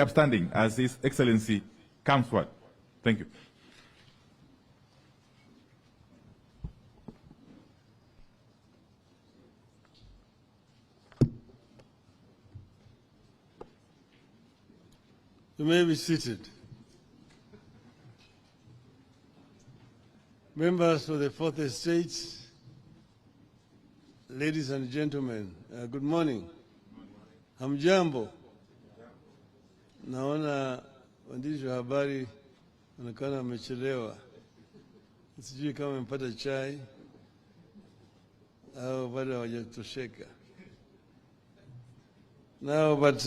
upstanding as His Excellency comes forward. Thank you. You may be seated. Members of the Fourth Estate, ladies and gentlemen, good morning. Hamjambo. Naona waandishi wa habari wanaonekana wamechelewa. Sijui kama wamepata chai au bado hawajatosheka. Now, but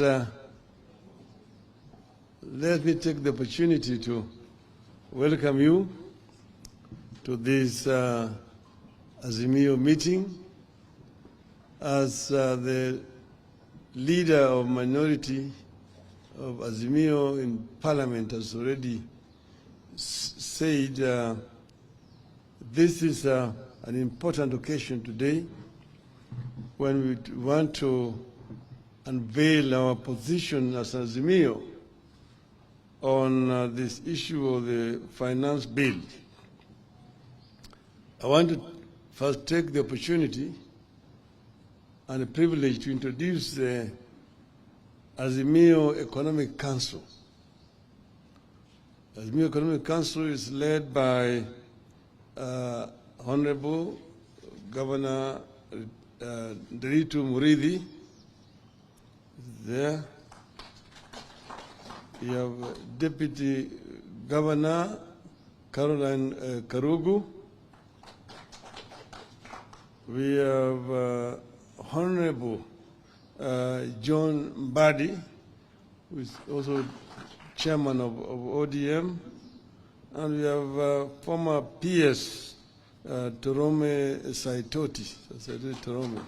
let me take the opportunity to welcome you to this Azimio meeting. As the leader of minority of Azimio in Parliament has already said, this is an important occasion today when we want to unveil our position as Azimio on this issue of the finance bill. I want to first take the opportunity and the privilege to introduce the Azimio Economic Council. Azimio Economic Council is led by Honorable Governor Ruto Muridi. There. You have Deputy Governor Caroline Karugu. We have Honorable John Mbadi, who is also chairman of ODM, and we have former PS Torome Saitoti. Torome.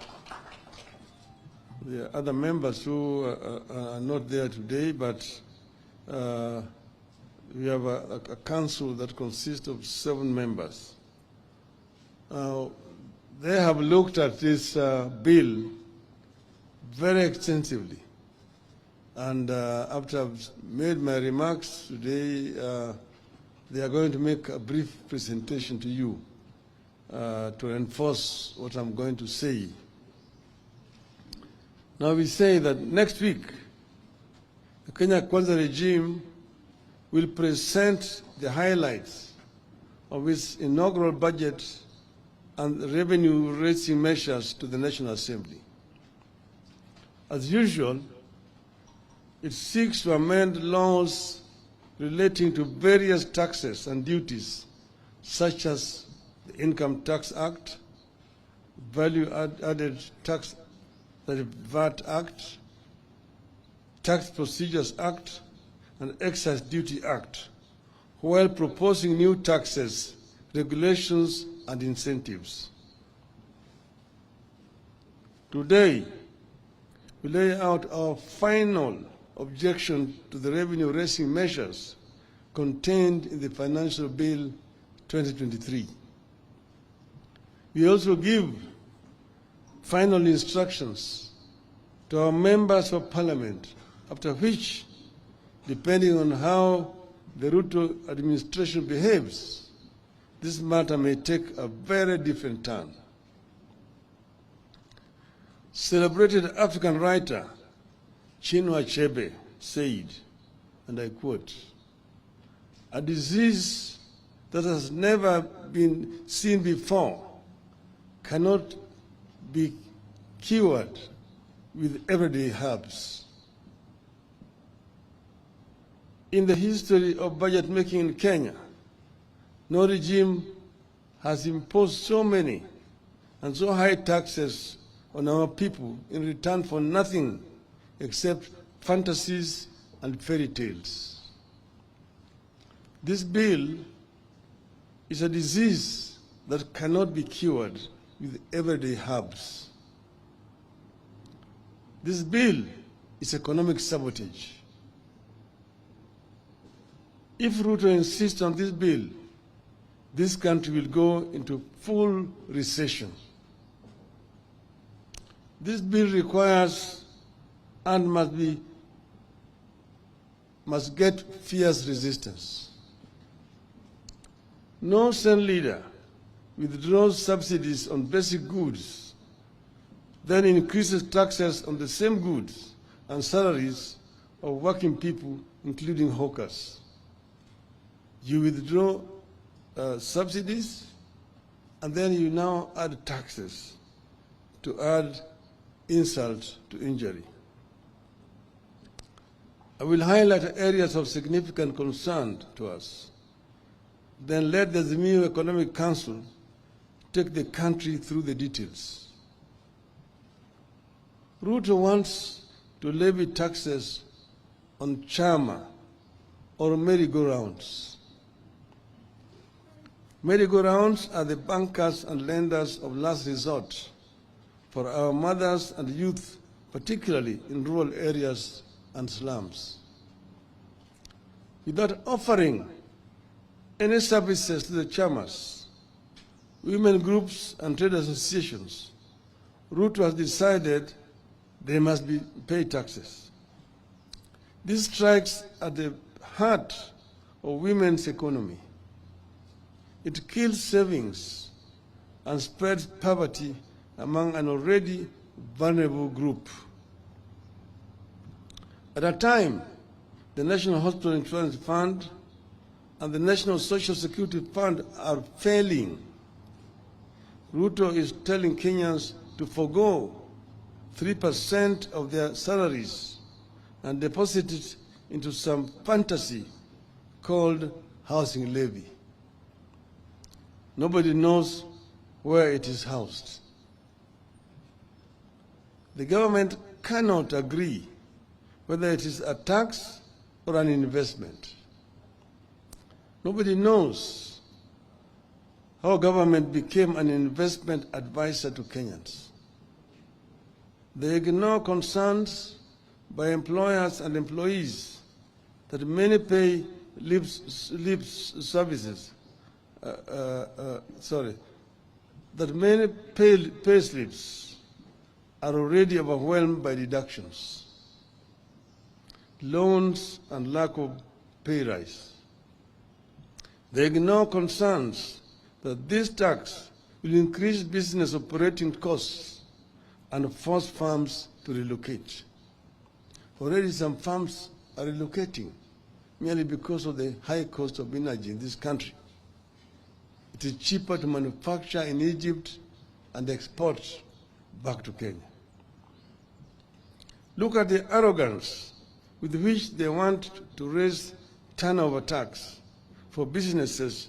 There are other members who are not there today, but we have a council that consists of 7 members. They have looked at this bill very extensively, and after I've made my remarks today, they are going to make a brief presentation to you to enforce what I'm going to say. Now we say that next week, the Kenya Kwanza regime will present the highlights of its inaugural budget and revenue-raising measures to the National Assembly. As usual, it seeks to amend laws relating to various taxes and duties, such as the Income Tax Act, Value-Added Tax, the VAT Act, Tax Procedures Act, and Excise Duty Act, while proposing new taxes, regulations, and incentives. Today, we lay out our final objection to the revenue-raising measures contained in the Financial Bill 2023. We also give final instructions to our members of Parliament, after which, depending on how the Ruto administration behaves, this matter may take a very different turn. Celebrated African writer Chinua Achebe said, and I quote, "A disease that has never been seen before cannot be cured with everyday herbs." In the history of budget making in Kenya, no regime has imposed so many and so high taxes on our people in return for nothing except fantasies and fairy tales. This bill is a disease that cannot be cured with everyday herbs. This bill is economic sabotage. If Ruto insists on this bill, this country will go into full recession. This bill requires and must be must get fierce resistance. No sane leader withdraws subsidies on basic goods, then increases taxes on the same goods and salaries of working people, including hawkers. You withdraw subsidies, and then you now add taxes to add insult to injury. I will highlight areas of significant concern to us. Then let the Azimio Economic Council take the country through the details. Ruto wants to levy taxes on chama or merry-go-rounds. Merry-go-rounds are the bankers and lenders of last resort for our mothers and youth, particularly in rural areas and slums. Without offering any services to the chamas, women groups and trade associations, Ruto has decided they must pay taxes. This strikes at the heart of women's economy. It kills savings and spreads poverty among an already vulnerable group. At a time, the National Hospital Insurance Fund and the National Social Security Fund are failing. Ruto is telling Kenyans to forego 3% of their salaries and deposit it into some fantasy called housing levy. Nobody knows where it is housed. The government cannot agree whether it is a tax or an investment. Nobody knows how government became an investment advisor to Kenyans. They ignore concerns by employers and employees that many pay that many pay slips are already overwhelmed by deductions, loans, and lack of pay rise. They ignore concerns that this tax will increase business operating costs and force farms to relocate. Already some farms are relocating merely because of the high cost of energy in this country. It is cheaper to manufacture in Egypt and export back to Kenya. Look at the arrogance with which they want to raise turnover tax for businesses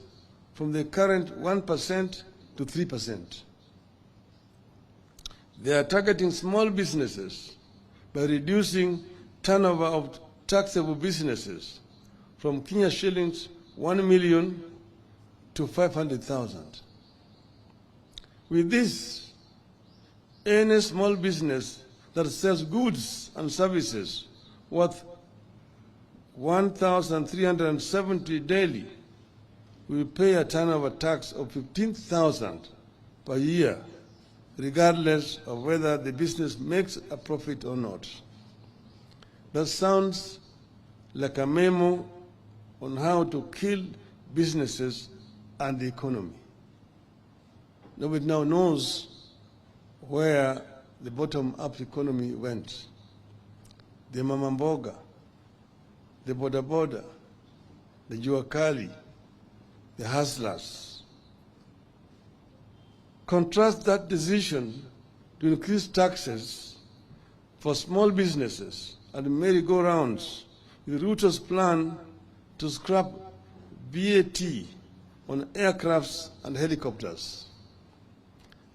from the current 1% to 3%. They are targeting small businesses by reducing turnover of taxable businesses from Kenya shillings 1 million to 500,000. With this, any small business that sells goods and services worth 1,370 daily will pay a turnover tax of 15,000 per year, regardless of whether the business makes a profit or not. That sounds like a memo on how to kill businesses and the economy. Nobody now knows where the bottom-up economy went. The mama mboga, the boda boda, the juakali, the hustlers. Contrast that decision to increase taxes for small businesses and merry-go-rounds with Ruto's plan to scrap VAT on aircrafts and helicopters.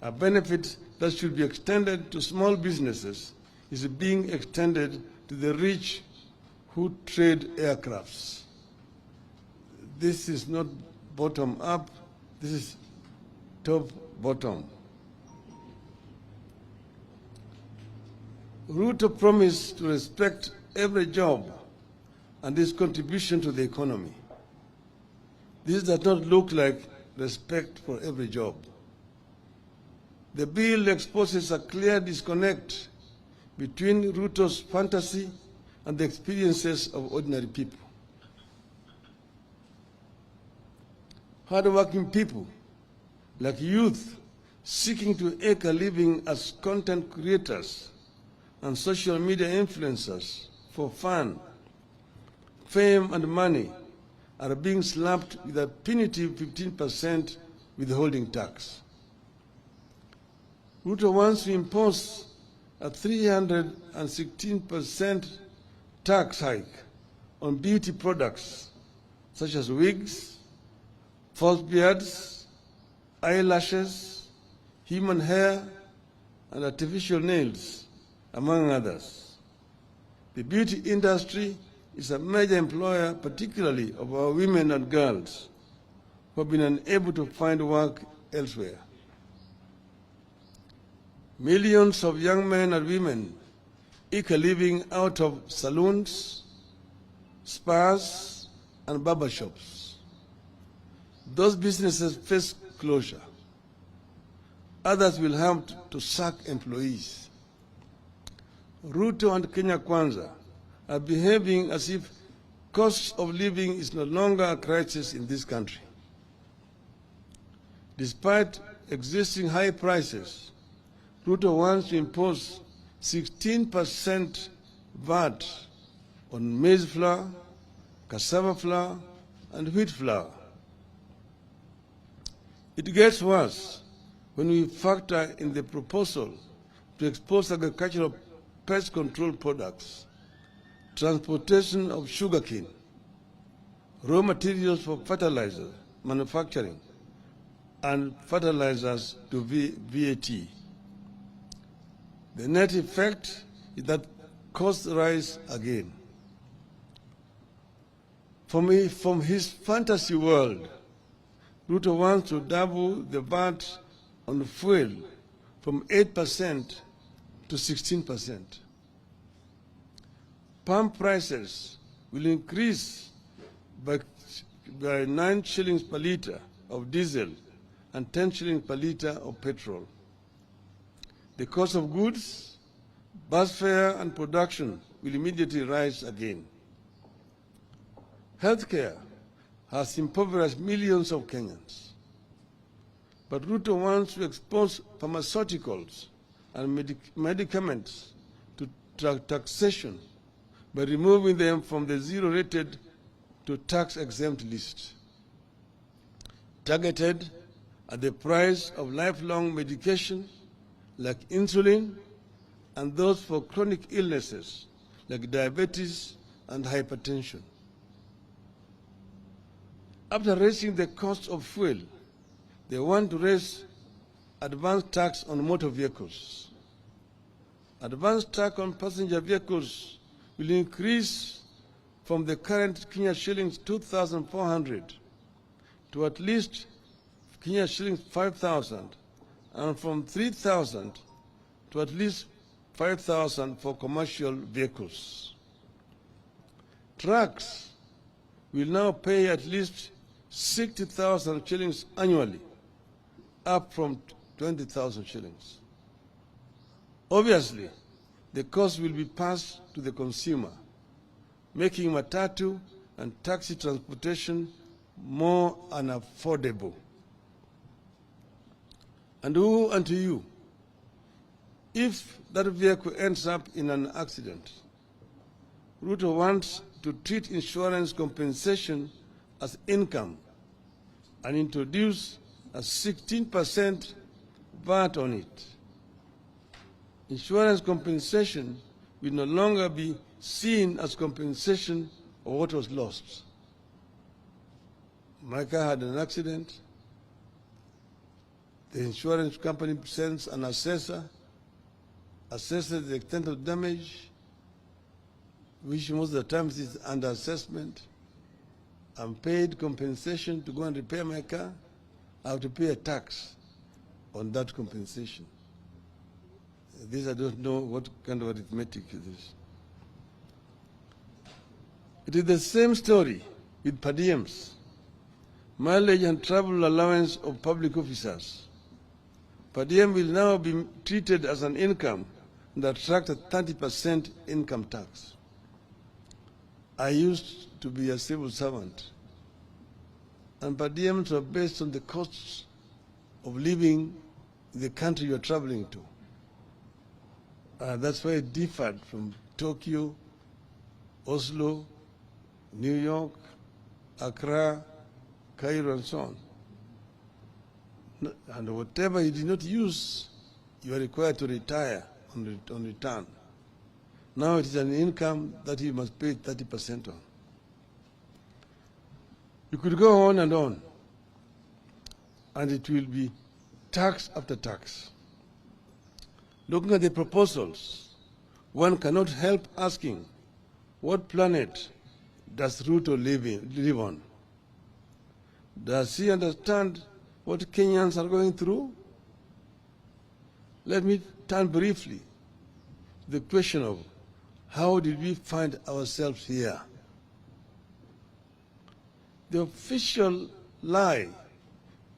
A benefit that should be extended to small businesses is being extended to the rich who trade aircrafts. This is not bottom-up, this is top-bottom. Ruto promised to respect every job and its contribution to the economy. This does not look like respect for every job. The bill exposes a clear disconnect between Ruto's fantasy and the experiences of ordinary people. Hardworking people, like youth seeking to make a living as content creators and social media influencers for fun, fame, and money, are being slapped with a punitive 15% withholding tax. Ruto wants to impose a 316% tax hike on beauty products such as wigs, false beards, eyelashes, human hair, and artificial nails, among others. The beauty industry is a major employer, particularly of our women and girls who have been unable to find work elsewhere. Millions of young men and women eke a living out of saloons, spas, and barbershops. Those businesses face closure. Others will have to sack employees. Ruto and Kenya Kwanza are behaving as if cost of living is no longer a crisis in this country. Despite existing high prices, Ruto wants to impose 16% VAT on maize flour, cassava flour, and wheat flour. It gets worse when we factor in the proposal to expose agricultural pest control products, transportation of sugarcane, raw materials for fertilizer manufacturing, and fertilizers to VAT. The net effect is that costs rise again. From his fantasy world, Ruto wants to double the VAT on fuel from 8% to 16%. Palm prices will increase by 9 shillings per litre of diesel and 10 shillings per litre of petrol. The cost of goods, bus fare, and production will immediately rise again. Healthcare has impoverished millions of Kenyans. But Ruto wants to expose pharmaceuticals and medicaments to taxation by removing them from the zero-rated to tax-exempt list, targeted at the price of lifelong medication like insulin and those for chronic illnesses like diabetes and hypertension. After raising the cost of fuel, they want to raise advance tax on motor vehicles. Advance tax on passenger vehicles will increase from the current Kenya shillings 2,400 to at least Kenya shillings 5,000, and from 3,000 to at least 5,000 for commercial vehicles. Trucks will now pay at least 60,000 shillings annually, up from 20,000 shillings. Obviously, the cost will be passed to the consumer, making matatu and taxi transportation more unaffordable. And woe unto you if that vehicle ends up in an accident. Ruto wants to treat insurance compensation as income and introduce a 16% VAT on it. Insurance compensation will no longer be seen as compensation of what was lost. My car had an accident. The insurance company sends an assessor, assesses the extent of damage, which most of the times is under assessment. I'm paid compensation to go and repair my car. I have to pay a tax on that compensation. This I don't know what kind of arithmetic it is. It is the same story with per diems, mileage and travel allowance of public officers. Per diem will now be treated as an income and attract a 30% income tax. I used to be a civil servant, and per diems are based on the costs of living in the country you are traveling to. That's why it differed from Tokyo, Oslo, New York, Accra, Cairo, and so on. And whatever you did not use, you are required to retire on return. Now it is an income that you must pay 30% on. You could go on, and it will be tax after tax. Looking at the proposals, one cannot help asking, what planet does Ruto live on? Does he understand what Kenyans are going through? Let me turn briefly to the question of how did we find ourselves here? The official lie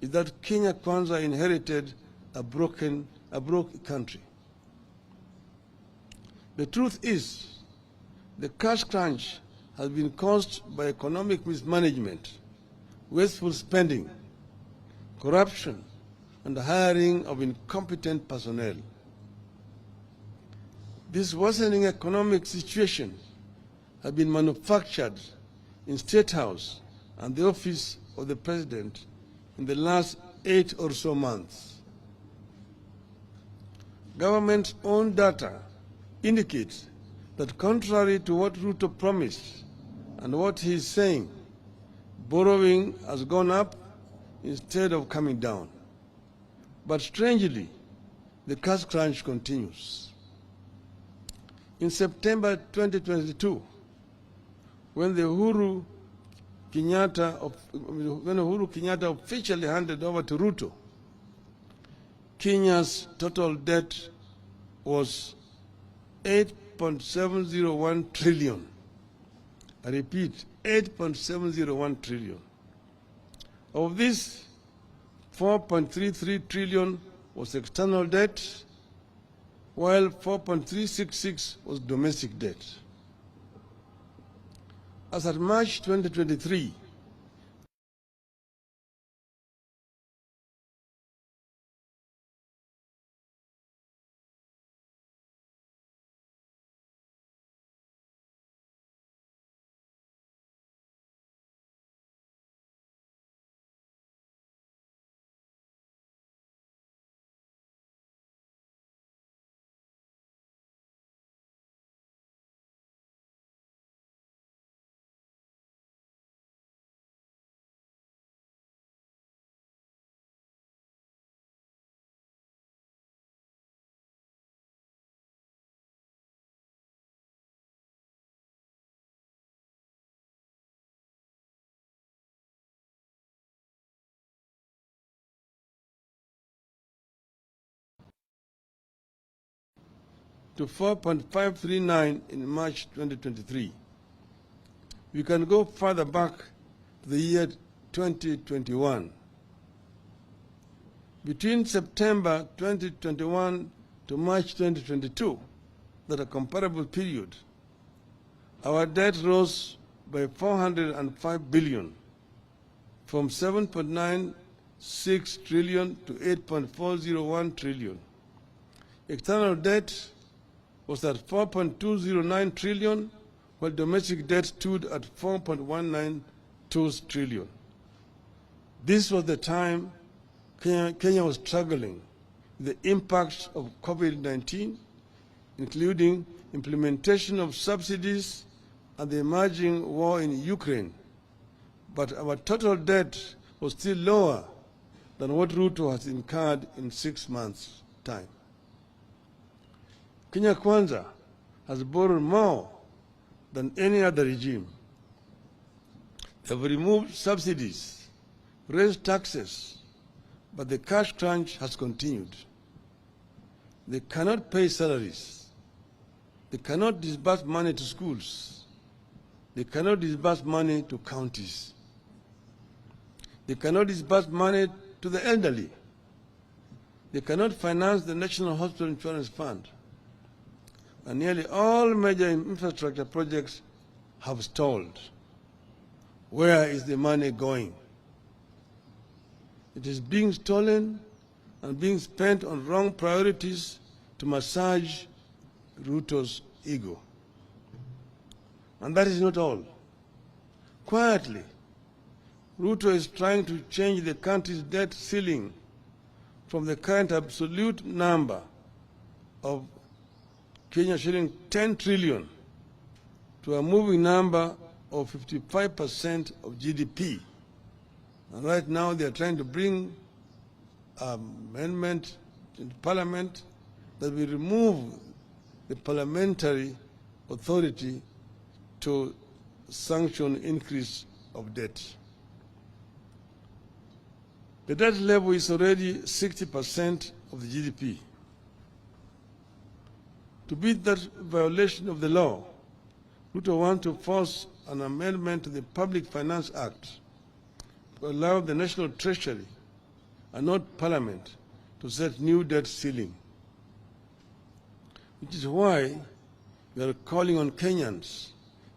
is that Kenya Kwanza inherited a broke country. The truth is, the cash crunch has been caused by economic mismanagement, wasteful spending, corruption, and the hiring of incompetent personnel. This worsening economic situation has been manufactured in State House and the office of the President in the last 8 or so months. Government's own data indicates that contrary to what Ruto promised and what he is saying, borrowing has gone up instead of coming down. But strangely, the cash crunch continues. In September 2022, when Uhuru Kenyatta officially handed over to Ruto, Kenya's total debt was 8.701 trillion. I repeat, 8.701 trillion. Of this, 4.33 trillion was external debt, while 4.366 was domestic debt. As at March 2023, to 4.539 in March 2023. We can go further back to the year 2021. Between September 2021 to March 2022, that a comparable period, our debt rose by 405 billion, from 7.96 trillion to 8.401 trillion. External debt was at 4.209 trillion, while domestic debt stood at 4.192 trillion. This was the time Kenya was struggling with the impacts of COVID-19, including implementation of subsidies and the emerging war in Ukraine. But our total debt was still lower than what Ruto has incurred in 6 months' time. Kenya Kwanza has borrowed more than any other regime. They have removed subsidies, raised taxes, but the cash crunch has continued. They cannot pay salaries. They cannot disburse money to schools. They cannot disburse money to counties. They cannot disburse money to the elderly. They cannot finance the National Hospital Insurance Fund. And nearly all major infrastructure projects have stalled. Where is the money going? It is being stolen and being spent on wrong priorities to massage Ruto's ego. And that is not all. Quietly, Ruto is trying to change the country's debt ceiling from the current absolute number of Kenya shilling 10 trillion to a moving number of 55% of GDP. And right now they are trying to bring an amendment in Parliament that will remove the parliamentary authority to sanction increase of debt. The debt level is already 60% of the GDP. To beat that violation of the law, Ruto wants to force an amendment to the Public Finance Act to allow the National Treasury and not Parliament to set new debt ceiling. Which is why we are calling on Kenyans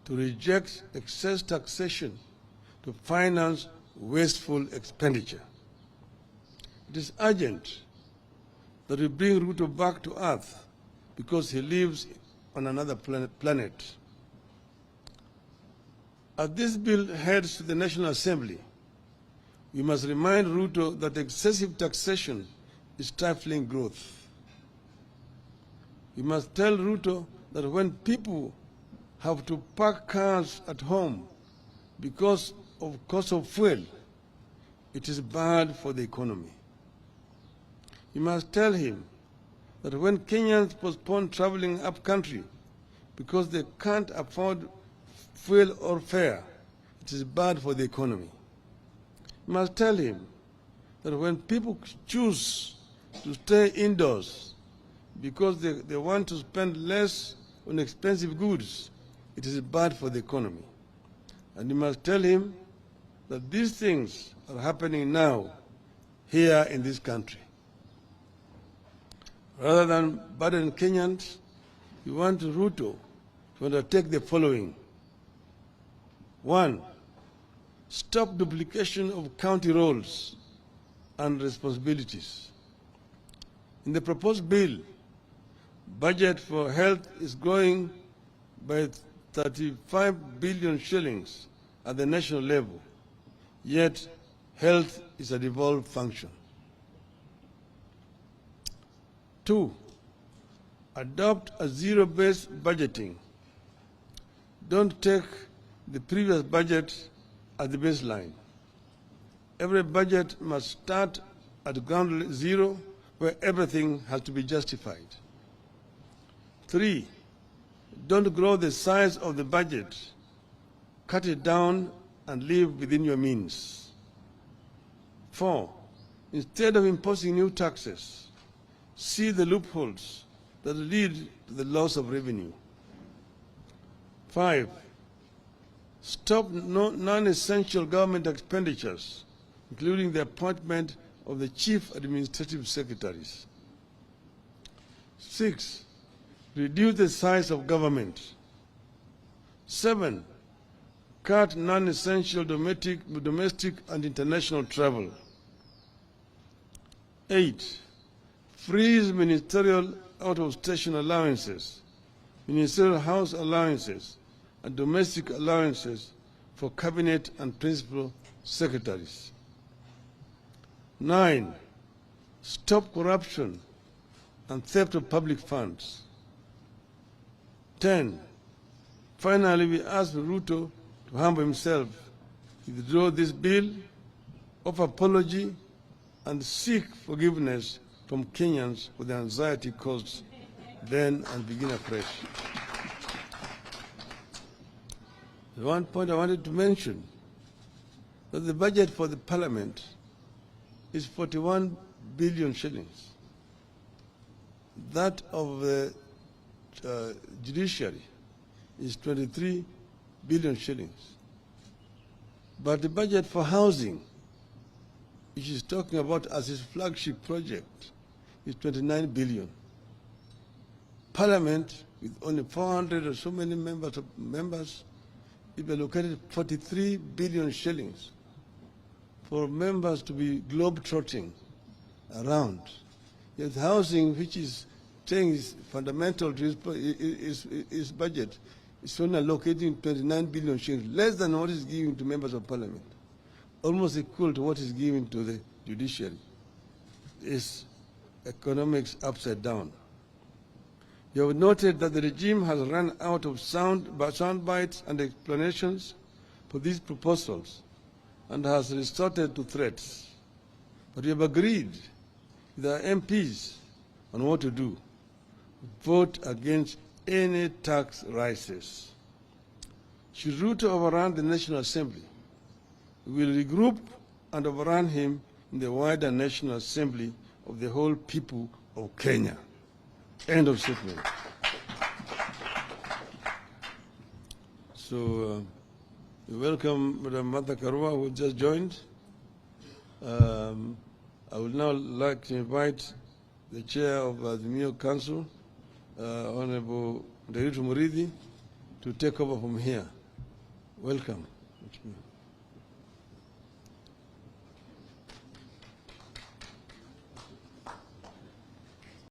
to reject excess taxation to finance wasteful expenditure. It is urgent that we bring Ruto back to earth because he lives on another planet. As this bill heads to the National Assembly, we must remind Ruto that excessive taxation is stifling growth. We must tell Ruto that when people have to park cars at home because of cost of fuel, it is bad for the economy. We must tell him that when Kenyans postpone traveling up country because they can't afford fuel or fare, it is bad for the economy. We must tell him that when people choose to stay indoors because they want to spend less on expensive goods, it is bad for the economy. And you must tell him that these things are happening now, here in this country. Rather than burden Kenyans, we want Ruto to undertake the following. 1, stop duplication of county roles and responsibilities. In the proposed bill, budget for health is growing by 35 billion shillings at the national level, yet health is a devolved function. 2, adopt a zero-based budgeting. Don't take the previous budget as the baseline. Every budget must start at ground zero, where everything has to be justified. 3, don't grow the size of the budget. Cut it down and live within your means. 4, instead of imposing new taxes, see the loopholes that lead to the loss of revenue. 5, stop non-essential government expenditures, including the appointment of the chief administrative secretaries. 6, reduce the size of government. 7, cut non-essential domestic and international travel. 8, freeze ministerial out-of-station allowances, ministerial house allowances, and domestic allowances for cabinet and principal secretaries. 9, stop corruption and theft of public funds. 10, finally, we ask Ruto to humble himself, withdraw this bill, offer apology, and seek forgiveness from Kenyans for the anxiety caused then, and begin afresh. The one point I wanted to mention, that the budget for the parliament is 41 billion shillings. That of the judiciary is 23 billion shillings. But the budget for housing, which is talking about as his flagship project, is 29 billion. Parliament, with only 400 or so many members, you've allocated 43 billion shillings for members to be globe-trotting around. Yet housing, which is saying is fundamental to his budget, is only allocating 29 billion shillings, less than what is given to members of parliament, almost equal to what is given to the judiciary. Is economics upside down. You have noted that the regime has run out of sound bites and explanations for these proposals and has resorted to threats. But we have agreed with our MPs on what to do. Vote against any tax rises. Should Ruto overrun the National Assembly, we will regroup and overrun him in the wider National Assembly of the whole people of Kenya. End of statement. So we welcome Madam Martha Karua, who just joined. I would now like to invite the chair of the Mio Council, Honorable Nderitu Murithi, to take over from here. Welcome.